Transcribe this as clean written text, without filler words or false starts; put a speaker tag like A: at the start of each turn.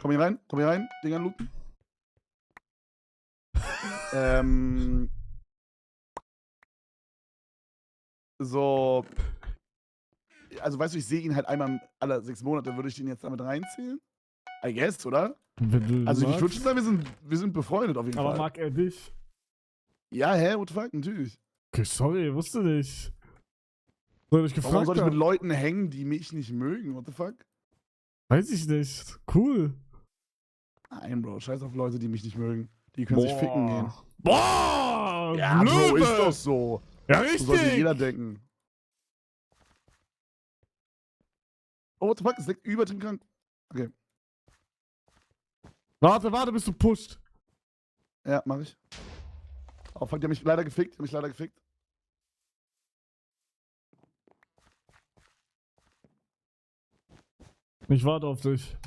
A: Komm hier rein, Dinger looten. So. Also, weißt du, ich sehe ihn halt einmal alle 6 Monate, würde ich den jetzt damit reinzählen? I guess, oder?
B: Wenn du
A: Also, ich würde
B: magst.
A: schon sagen, wir sind befreundet auf jeden
B: Aber
A: Fall.
B: mag er dich?
A: Ja, hä? What the fuck? Natürlich.
B: Okay, sorry, wusste nicht. Soll ich gefragt
A: Warum soll ich mit
B: haben?
A: Leuten hängen, die mich nicht mögen? What the fuck?
B: Weiß ich nicht. Cool.
A: Nein, Bro, scheiß auf Leute, die mich nicht mögen. Die können sich ficken gehen.
B: Boah!
A: Ja, Bro,
B: Löwe!
A: ist doch so.
B: Ja,
A: So sollte
B: richtig!
A: jeder denken. Oh, what the fuck? Ist der übertrieben krank? Okay.
B: Warte, bis du pusht.
A: Ja, mach ich. Oh, fuck, die haben mich leider gefickt.
B: Ich warte auf dich.